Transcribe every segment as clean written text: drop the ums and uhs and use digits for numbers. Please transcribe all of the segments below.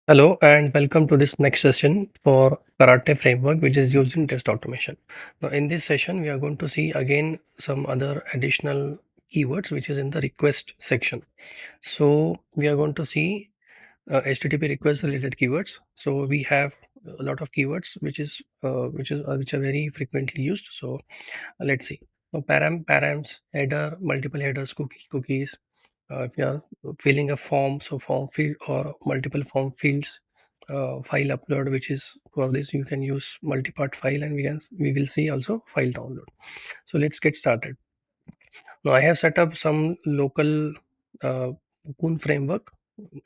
Hello and welcome to this next session for Karate framework, which is used in test automation. Now, in this session, we are going to see again some other additional keywords, which is in the request section. So we are going to see HTTP request related keywords. So we have a lot of keywords, which are very frequently used. So let's see. So params, header, multiple headers, cookies. If you are filling a form, so form field or multiple form fields, file upload, which is for this you can use multi-part file, and we will see also file download. So let's get started. Now I have set up some local uh, Cocoon framework.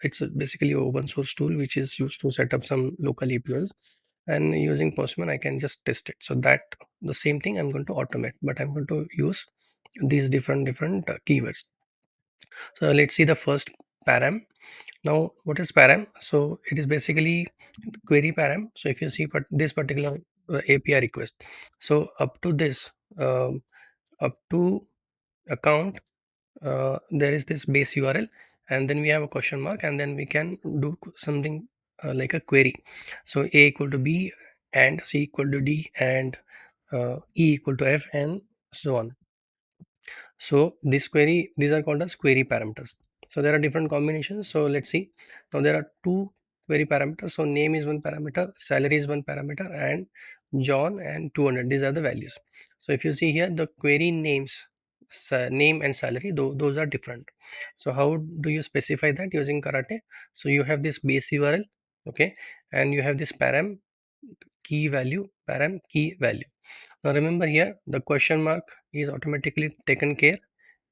It's basically a open source tool which is used to set up some local APIs, and using Postman I can just test it. So that the same thing I'm going to automate, but I'm going to use these different keywords. So let's see the first param. Now what is param? So it is basically query param. So if you see this particular API request, so up to this, up to account, there is this base URL, and then we have a question mark, and then we can do something like a query. So a equal to b, and c equal to d, and e equal to f, and so on. So these are called as query parameters. So there are different combinations. So let's see. Now there are two query parameters. So name is one parameter, salary is one parameter, and John and 200. These are the values. So if you see here, the query names, name and salary, those are different. So how do you specify that using Karate? So you have this base URL, okay, and you have this param key value. Now remember here, the question mark is automatically taken care,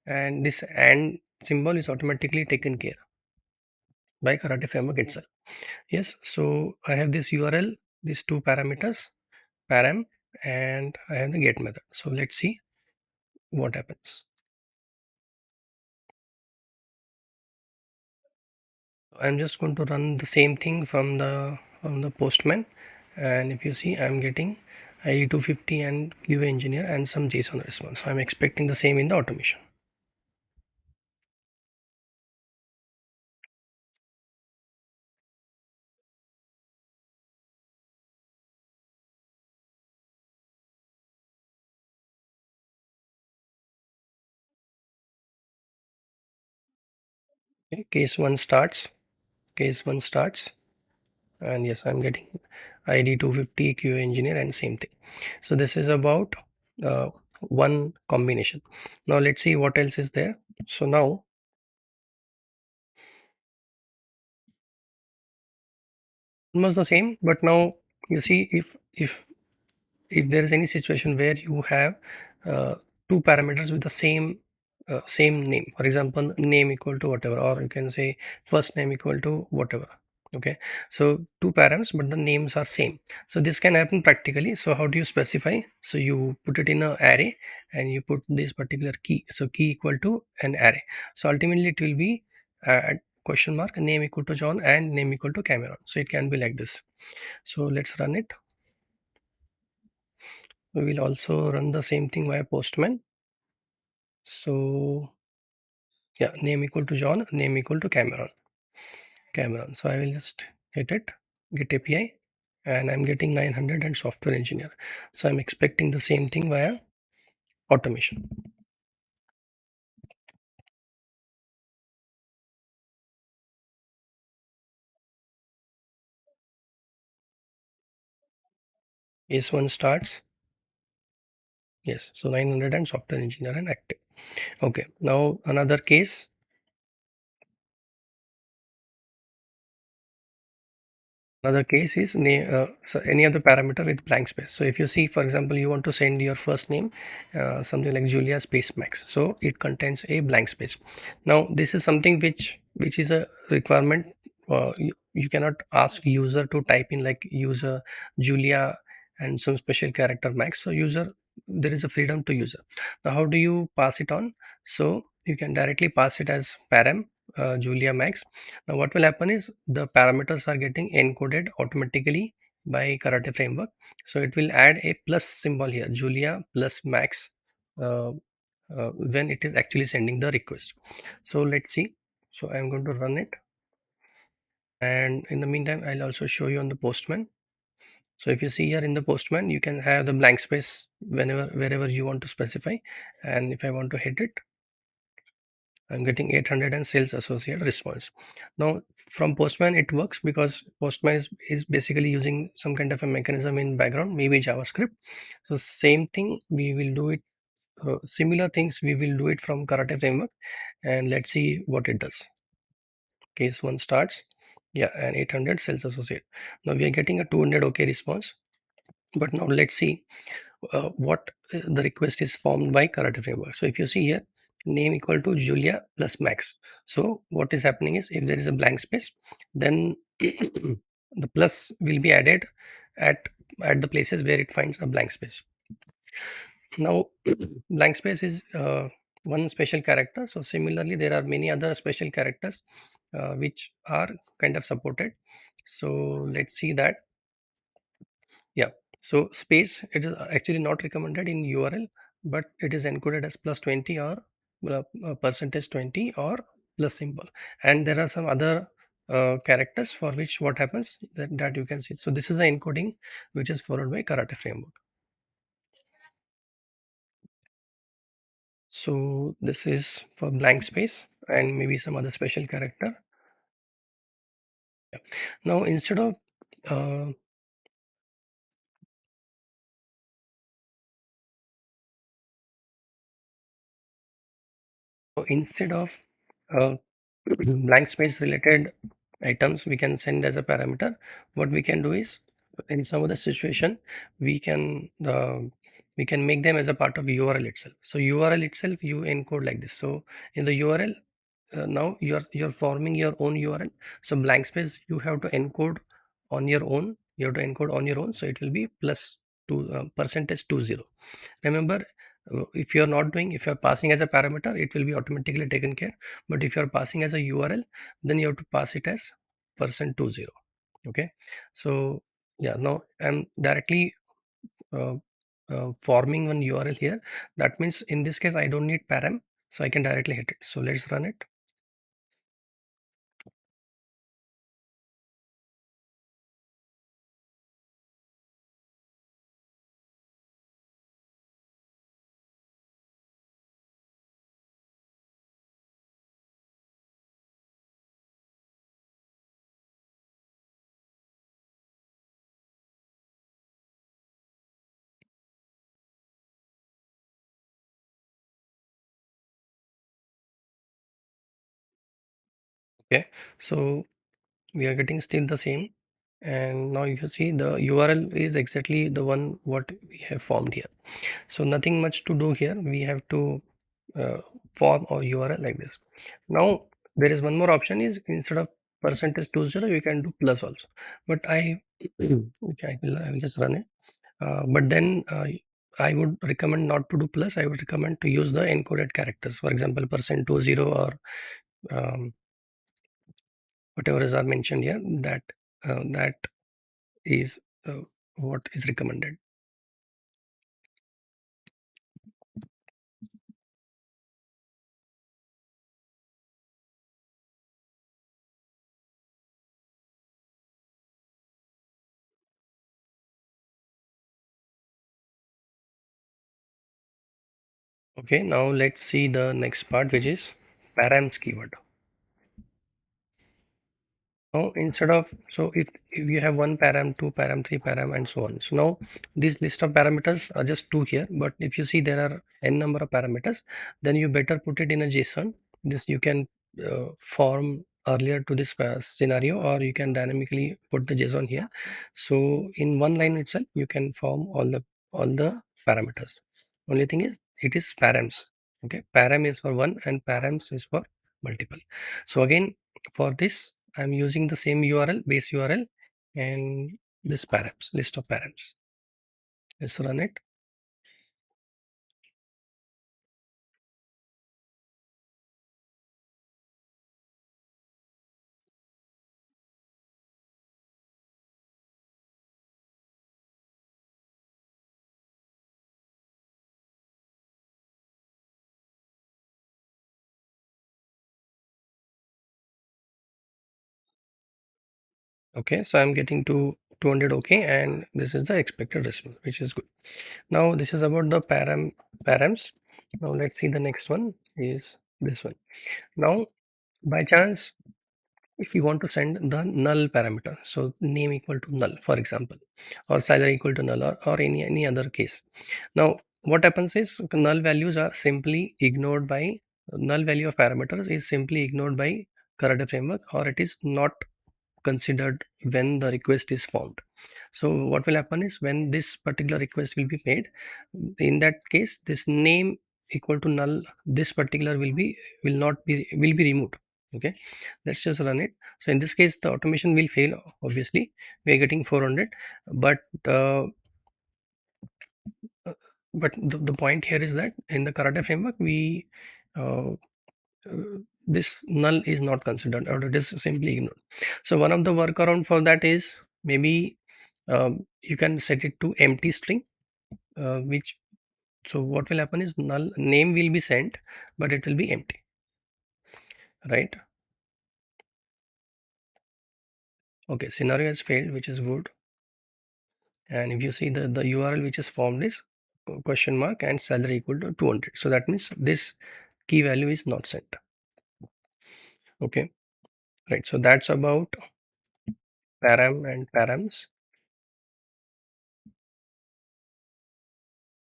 and this and symbol is automatically taken care by Karate framework itself. Yes, so I have this URL, these two parameters, param, and I have the get method. So let's see what happens. I'm just going to run the same thing from the Postman, and if you see, I'm getting ID 250 and QA engineer and some JSON response. So I'm expecting the same in the automation. Okay, case one starts, and yes, I'm getting ID 250 QA engineer and same thing. So this is about uh, one combination. Now let's see what else is there. So now almost the same, but now you see, if there is any situation where you have uh, two parameters with the same name, for example name equal to whatever, or you can say first name equal to whatever, okay, so two params but the names are same. So this can happen practically. So how do you specify? So you put it in an array, and you put this particular key, so key equal to an array. So ultimately it will be question mark name equal to John and name equal to Cameron. So it can be like this. So let's run it. We will also run the same thing via Postman. So yeah, name equal to John, name equal to Cameron. So I will just get API, and I'm getting 900 and software engineer. So I'm expecting the same thing via automation. S1 starts, yes. So 900 and software engineer and active. Okay. Now another case. Another case is so any other parameter with blank space. So if you see, for example, you want to send your first name, something like Julia space Max. So it contains a blank space. Now this is something which is a requirement. You cannot ask user to type in like user Julia and some special character Max. So user, there is a freedom to user. Now how do you pass it on? So you can directly pass it as param Julia Max. Now what will happen is the parameters are getting encoded automatically by Karate framework. So it will add a plus symbol here, Julia plus Max, uh, when it is actually sending the request. So let's see. So I'm going to run it. And in the meantime, I'll also show you on the Postman. So if you see here in the Postman, you can have the blank space wherever you want to specify. And if I want to hit it, I'm getting 800 and sales associate response. Now from Postman, it works because Postman is basically using some kind of a mechanism in background, maybe JavaScript. So same thing, we will do it, similar things we will do it from Karate framework, and let's see what it does. Case 1 starts, yeah, and 800 sales associate. Now we are getting a 200 okay response. But now let's see what the request is formed by Karate framework. So if you see here, name equal to Julia plus Max. So what is happening is, if there is a blank space, then the plus will be added at the places where it finds a blank space. Now blank space is one special character. So similarly, there are many other special characters which are kind of supported. So let's see that. Yeah. So space, it is actually not recommended in URL, but it is encoded as plus 20 or percentage 20 or plus symbol. And there are some other characters for which what happens, that you can see. So this is the encoding which is followed by Karate framework. So this is for blank space and maybe some other special character. Now instead of uh, instead of uh, blank space related items we can send as a parameter, what we can do is, in some other situation, we can make them as a part of URL itself. So URL itself you encode like this. So in the URL, now you're forming your own URL. So blank space you have to encode on your own. You have to encode on your own. So it will be plus two percentage 20. Remember, if you're not doing, if you're passing as a parameter, it will be automatically taken care. But if you're passing as a URL, then you have to pass it as %20. Okay. So yeah, now I'm directly uh, forming one URL here. That means in this case, I don't need param. So I can directly hit it. So let's run it. Okay. So we are getting still the same. And now you see the URL is exactly the one what we have formed here. So nothing much to do here. We have to uh, form a URL like this. Now there is one more option, is instead of %20 you can do plus also. But okay, I will just run it. But then I would recommend not to do plus. I would recommend to use the encoded characters. For example, %20 or um, whatever is are mentioned here. That is what is recommended. Okay, now let's see the next part, which is params keyword. Now instead of, so if you have one param, two param, three param, and so on. So now this list of parameters are just two here, but if you see there are n number of parameters, then you better put it in a JSON. This you can form earlier to this scenario, or you can dynamically put the JSON here. So in one line itself you can form all the parameters. Only thing is it is params. Okay, param is for one and params is for multiple. So again, for this I'm using the same URL, base URL, and this params, list of params. Let's run it. Okay, so I'm getting to 200. Okay, and this is the expected response, which is good. Now this is about the params. Now let's see, the next one is this one. Now by chance, if you want to send the null parameter, so name equal to null, for example, or salary equal to null, or any other case. Now what happens is null values are simply ignored by null value of parameters is simply ignored by Karate framework, or it is not considered when the request is formed. So what will happen is, when this particular request will be made, in that case this name equal to null, this particular will be removed. Okay, let's just run it. So in this case the automation will fail. Obviously we are getting 400, but uh, uh, the point here is that in the Karate framework we uh, this null is not considered, or it is simply ignored. So one of the workaround for that is, maybe you can set it to empty string, which, so what will happen is, null name will be sent but it will be empty, right? Okay, scenario has failed, which is good. And if you see, the URL which is formed is question mark and salary equal to 200, so that means this key value is not sent. Okay, right, so that's about param and params.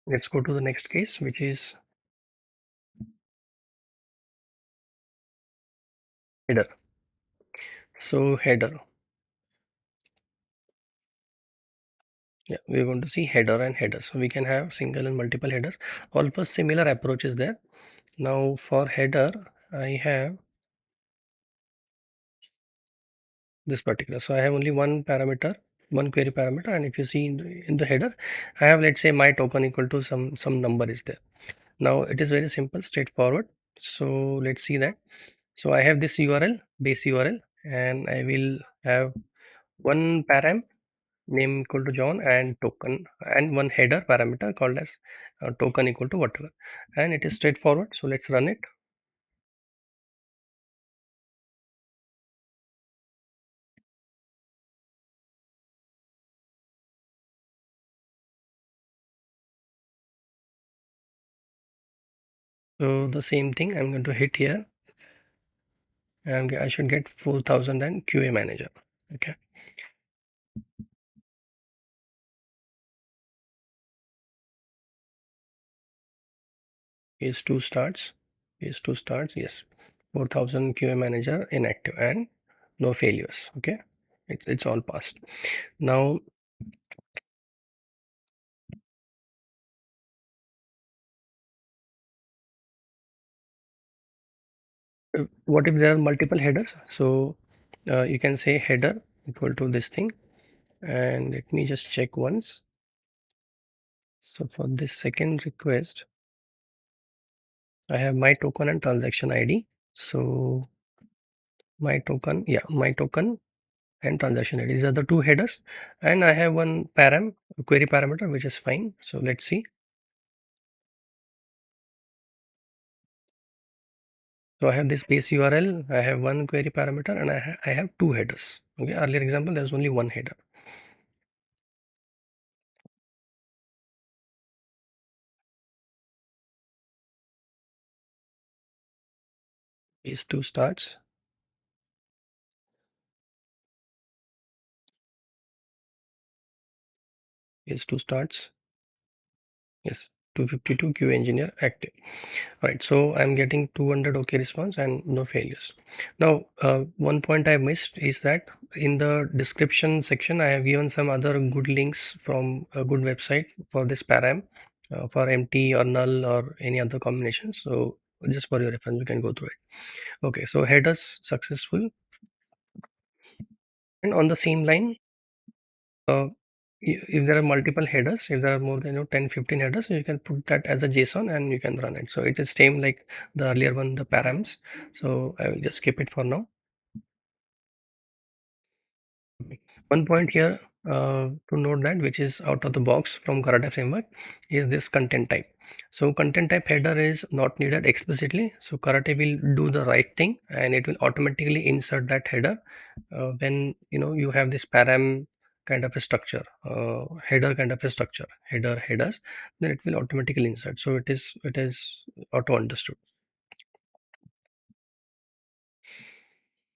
Let's go to the next case, which is header. So header, yeah, we're going to see header and header. So we can have single and multiple headers. Almost similar approach is there. Now for header, I have this particular. So I have only one parameter, one query parameter, and if you see in the header, I have, let's say, my token equal to some number is there. Now it is very simple, straightforward. So let's see that. So I have this URL, base URL, and I will have one param name equal to John and token, and one header parameter called as token equal to whatever, and it is straightforward. So let's run it. So the same thing I'm going to hit here, and I should get 4000 and QA manager. Okay, is two starts, yes, 4000 QA manager inactive and no failures. Okay, it's all passed. Now what if there are multiple headers? So you can say header equal to this thing, and let me just check once. So for this second request, I have my token and transaction ID. So my token and transaction ID. These are the two headers, and I have one query parameter, which is fine. So let's see. So I have this base URL, I have one query parameter, and I have two headers. Okay, earlier example, there's only one header. Is two starts, is two starts. Yes, 252 QA engineer active. Right, so I'm getting 200 okay response and no failures. Now one point I missed is that in the description section I have given some other good links from a good website for this param, for empty or null or any other combination. So just for your reference, you can go through it. Okay, so headers successful, and on the same line, uh, if there are multiple headers, if there are more than 10 15 headers, you can put that as a JSON and you can run it. So it is same like the earlier one, the params. So I will just skip it for now. One point here to note that which is out of the box from Karate framework is this content type. So content type header is not needed explicitly. So Karate will do the right thing and it will automatically insert that header when you have this param kind of a structure, header kind of a structure, headers, then it will automatically insert. So it is auto understood.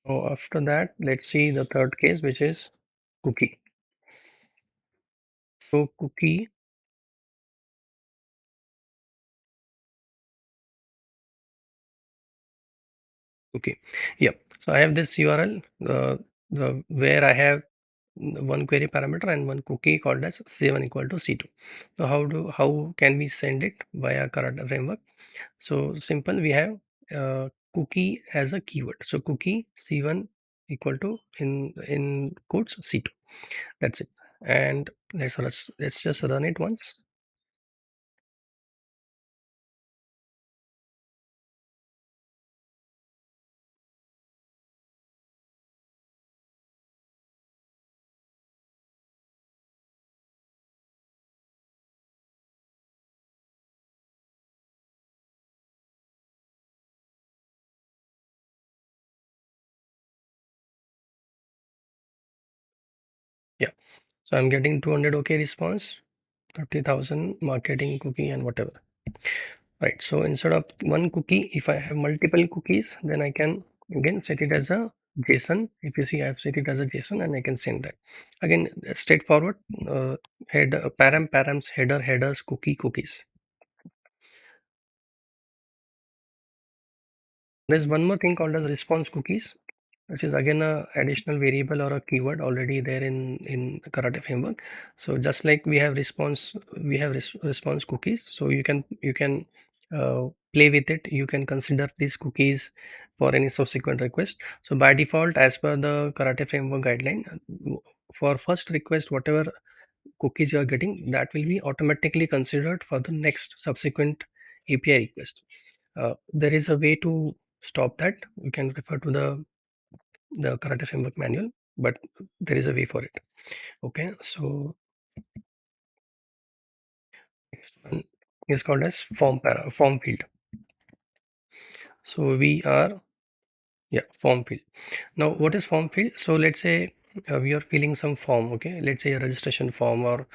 So after that, let's see the third case, which is cookie. So cookie. Okay. Yeah. So I have this URL where I have one query parameter and one cookie called as C1 equal to C2. So how can we send it via Karate framework? So simple. We have cookie as a keyword. So cookie C1 equal to in quotes C2. That's it. And let's just run it once. Yeah. So I'm getting 200 OK response, 30,000 marketing cookie and whatever. Right, so instead of one cookie, if I have multiple cookies, then I can again set it as a JSON. If you see, I have set it as a JSON and I can send that. Again, straightforward, params, headers, cookies. There's one more thing called as response cookies, which is again a additional variable or a keyword already there in the Karate framework. So just like we have response cookies. So you can play with it. You can consider these cookies for any subsequent request. So by default, as per the Karate framework guideline, for first request, whatever cookies you are getting, that will be automatically considered for the next subsequent API request. There is a way to stop that. You can refer to the Karate framework manual, but there is a way for it. Okay, so next one is called as form field. So we are form field. Now what is form field? So let's say we are filling some form. Okay, let's say a registration form, or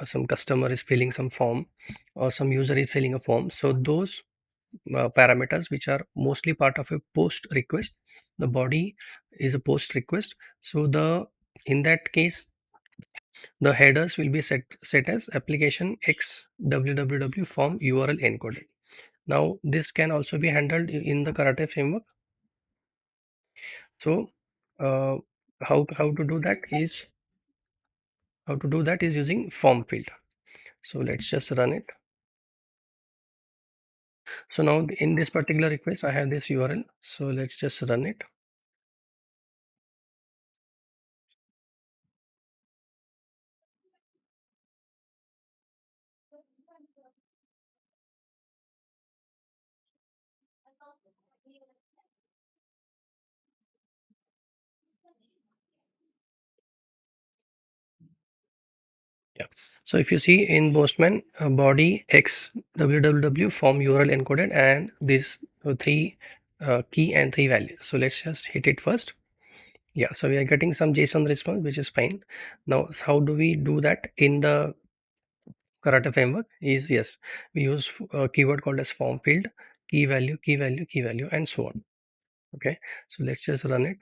some customer is filling some form, or some user is filling a form. So those parameters which are mostly part of a post request, the body is a post request. So the in that case, the headers will be set as application x www form URL encoded. Now this can also be handled in the Karate framework. So uh, how to do that is using form field. So let's just run it. So now in this particular request I have this URL, so let's just run it. Yeah. So if you see in Postman, body x www form URL encoded, and these three key and three values. So let's just hit it first. Yeah. So we are getting some JSON response, which is fine. Now, how do we do that in the Karate framework? Is yes, we use a keyword called as form field, key value, and so on. Okay. So let's just run it.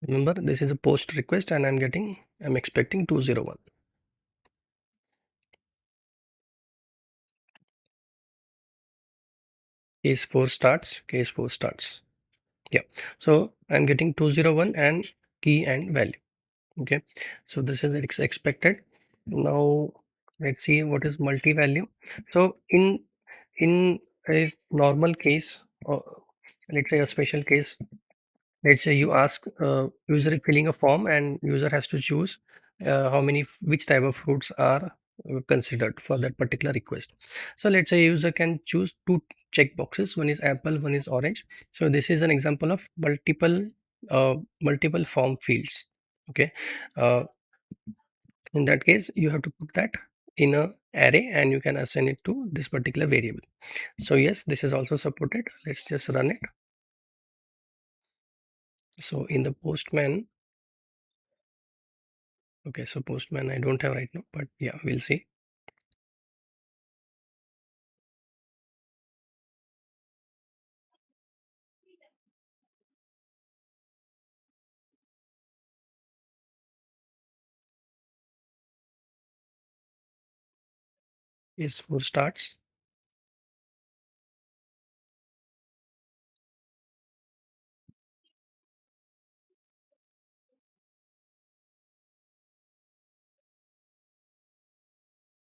Remember, this is a post request, and I'm expecting 201. Case 4 starts. Yeah, so I'm getting 201 and key and value. Okay, so this is expected. Now let's see what is multi-value. So in a normal case, or let's say a special case, Let's say you ask user filling a form and user has to choose which type of fruits are considered for that particular request. So let's say user can choose two check boxes. One is apple, one is orange. So this is an example of multiple form fields. Okay. Uh, in that case, you have to put that in a array and you can assign it to this particular variable. So yes, this is also supported. Let's just run it. So in the postman, okay, so postman I don't have right now, but yeah, we'll see. Is four starts,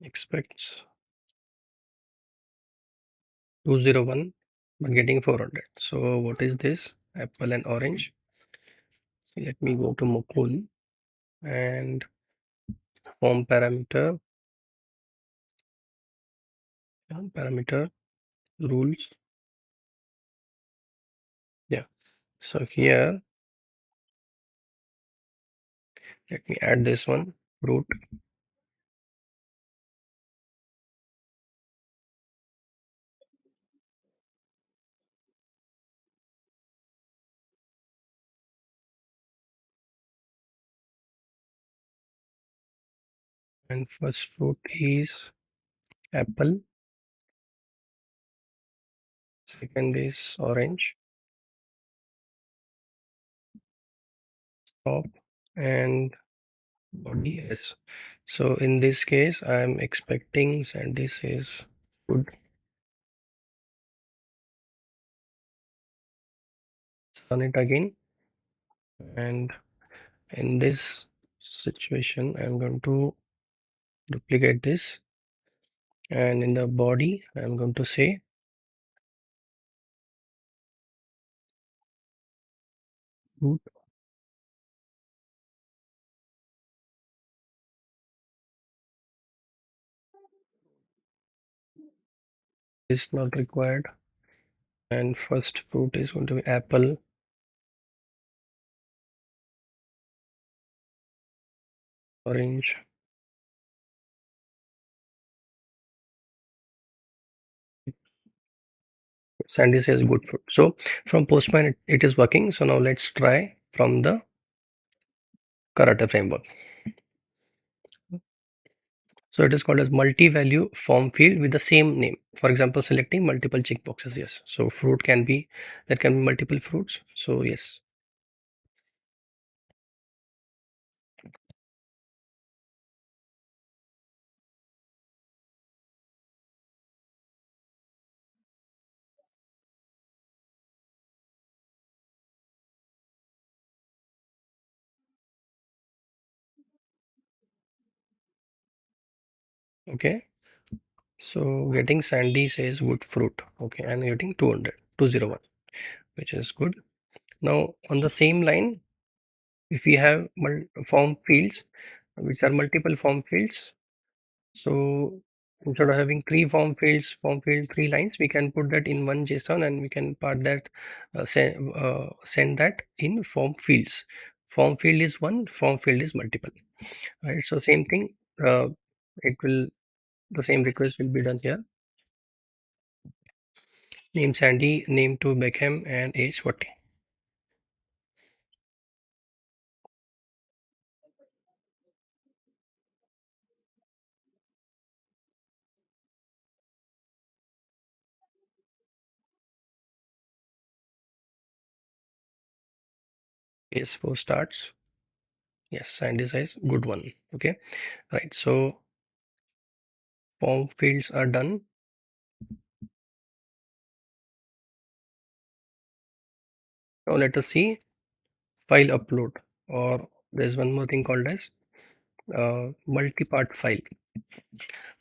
expects 201, but getting 400. So what is this? Apple and orange. So let me go to Mokul and form parameter, parameter rules. Yeah. So here, let me add this one, root and first fruit is apple, second is orange, top, and body is. So in this case, I am expecting Sandy says good. Run it again, and in this situation, I'm going to duplicate this, and in the body, I'm going to say fruit is not required, and first fruit is going to be apple, orange. Sandy says good fruit. So from Postman, it is working. So now let's try from the Karate framework. So it is called as multi-value form field with the same name. For example, selecting multiple checkboxes. Yes. So fruit can be, there can be multiple fruits. So yes. Okay. So getting Sandy says good fruit. Okay. And getting 200, 201, which is good. Now on the same line, if we have form fields, which are multiple form fields, so instead of having three form field, three lines, we can put that in one JSON and we can part that, send that in form fields. Form field is one, form field is multiple, right? So same thing, it will, the same request will be done here. Name Sandy, name to Beckham, and age 40. Age 4 starts. Yes, Sandy size, good one. Okay, right. So form fields are done. Now let us see file upload, or there's one more thing called as multi-part file.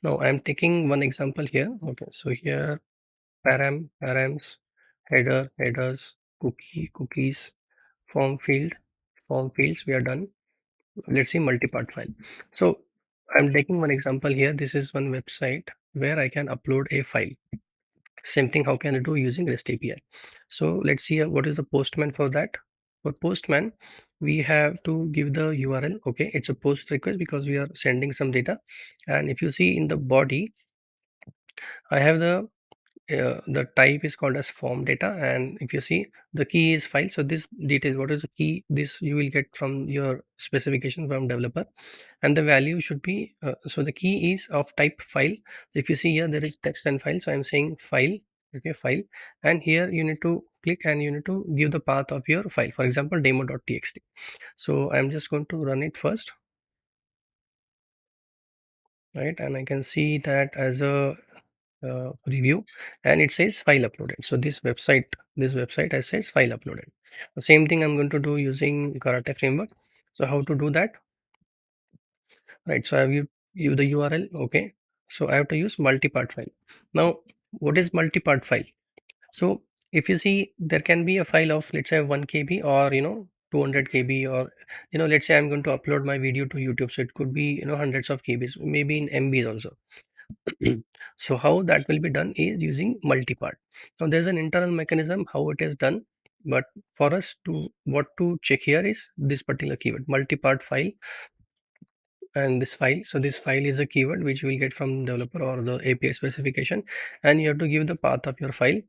Now I'm taking one example here. Okay, so here params, headers, cookies, form field, form fields, we are done. Let's see multi-part file. So I'm taking one example here. This is one website where I can upload a file. Same thing, how can I do using REST API? So let's see what is the postman for that. For postman, we have to give the URL. Okay, it's a post request because we are sending some data. And if you see in the body, I have the type is called as form data, and if you see the key is file. So this details what is the key, this you will get from your specification from developer, and the value should be so the key is of type file. If you see here there is text and file, so I'm saying file. Okay, file, and here you need to click and you need to give the path of your file, for example demo.txt. So I'm just going to run it first, right, and I can see that as a review, and it says file uploaded. So this website has says file uploaded. The same thing I'm going to do using Karate framework. So how to do that, right? So I have you the URL. Okay, so I have to use multi-part file. Now what is multi-part file? So if you see there can be a file of, let's say, 1 KB, or 200 KB, or let's say I'm going to upload my video to YouTube, so it could be hundreds of KBs, maybe in MBs also. So how that will be done is using multi-part. Now there's an internal mechanism how it is done, but for us to what to check here is this particular keyword multi-part file, and this file. So this file is a keyword which you will get from developer or the API specification, and you have to give the path of your file.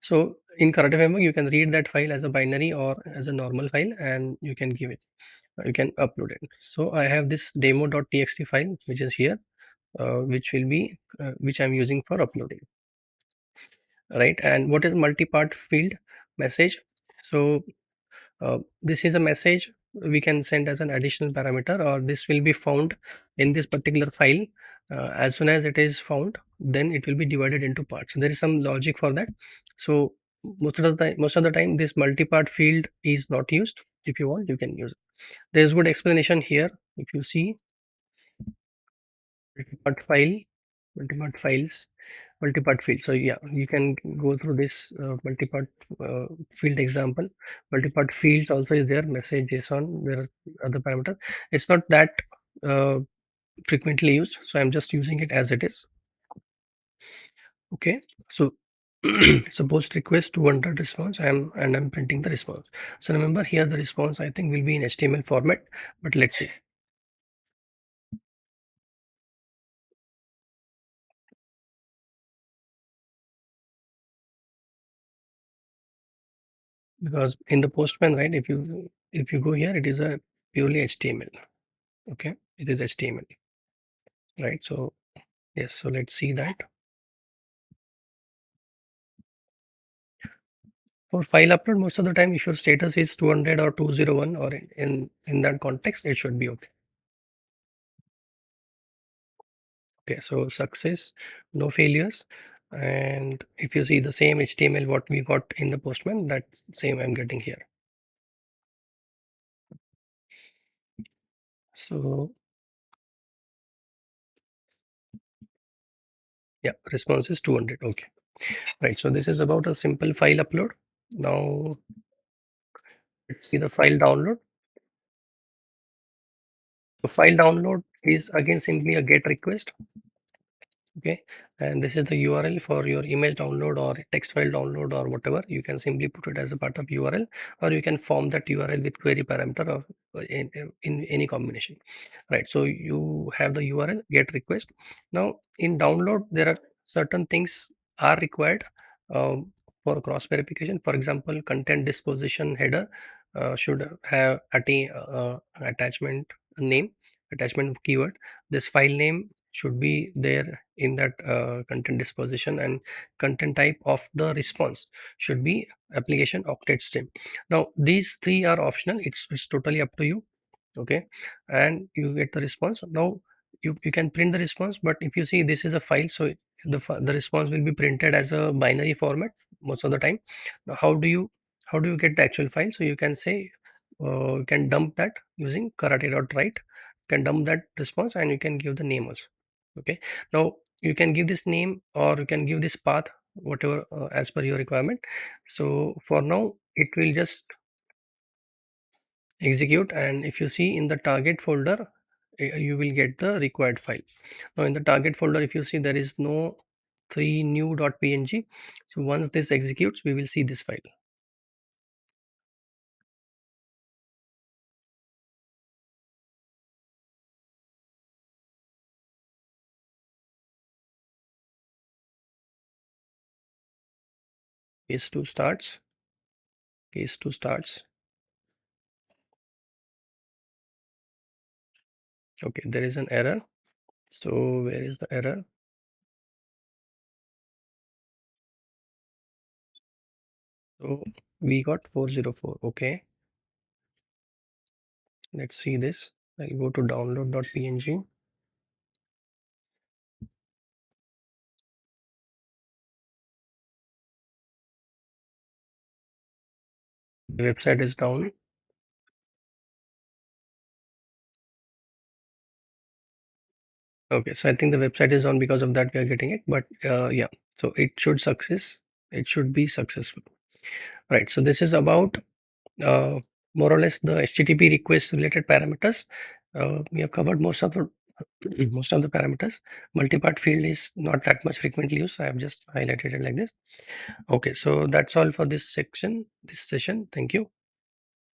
So in Karate framework you can read that file as a binary or as a normal file, and you can give it, you can upload it. So I have this demo.txt file which is here, which will be which I'm using for uploading, right? And what is multi-part field message? So this is a message we can send as an additional parameter, or this will be found in this particular file. As soon as it is found, then it will be divided into parts. So there is some logic for that. So most of the time this multi-part field is not used. If you want, you can use it. There's good explanation here. If you see multi-part file, multi-part files, multi-part field. So yeah, you can go through this multi-part field example. Multi-part fields also is there, message JSON, there are other parameters. It's not that uh, frequently used, so I'm just using it as it is. Okay, so it's a post request to one response, and I'm printing the response. So remember here the response I think will be in HTML format, but let's see. Because in the postman, right, if you go here, it is a purely HTML. Okay, it is HTML, right? So yes, so let's see that. For file upload, most of the time if your status is 200 or 201, or in that context, it should be okay. Okay, so success, no failures. And if you see the same HTML what we got in the postman, that same I'm getting here. So yeah, response is 200. Okay, right. So this is about a simple file upload. Now let's see the file download. So file download is again simply a GET request. Okay, and this is the URL for your image download or text file download or whatever. You can simply put it as a part of URL, or you can form that URL with query parameter of in any combination, right? So you have the URL GET request. Now in download there are certain things are required for cross verification. For example, content disposition header should have attachment name, attachment keyword. This file name should be there in that content disposition, and content type of the response should be application octet stream. Now these three are optional, it's totally up to you. Okay, and you get the response. Now you can print the response, but if you see this is a file, so the response will be printed as a binary format most of the time. Now how do you get the actual file? So you can say you can dump that using karate.write, can dump that response, and you can give the name also. Okay, now you can give this name or you can give this path, whatever as per your requirement. So for now it will just execute, and if you see in the target folder, you will get the required file. Now in the target folder, if you see, there is no 3 new.png. So once this executes, we will see this file. Case 2 starts. Case 2 starts. Okay, there is an error. So where is the error? So we got 404. Okay, let's see this. I'll go to download.png. The website is down. Okay, so I think the website is on, because of that we are getting it. But yeah, so it should success. It should be successful. Right. So this is about uh, more or less the HTTP request related parameters. We have covered most of the most of the parameters. Multipart field is not that much frequently used. I have just highlighted it like this. Okay, so that's all for this section, this session. Thank you.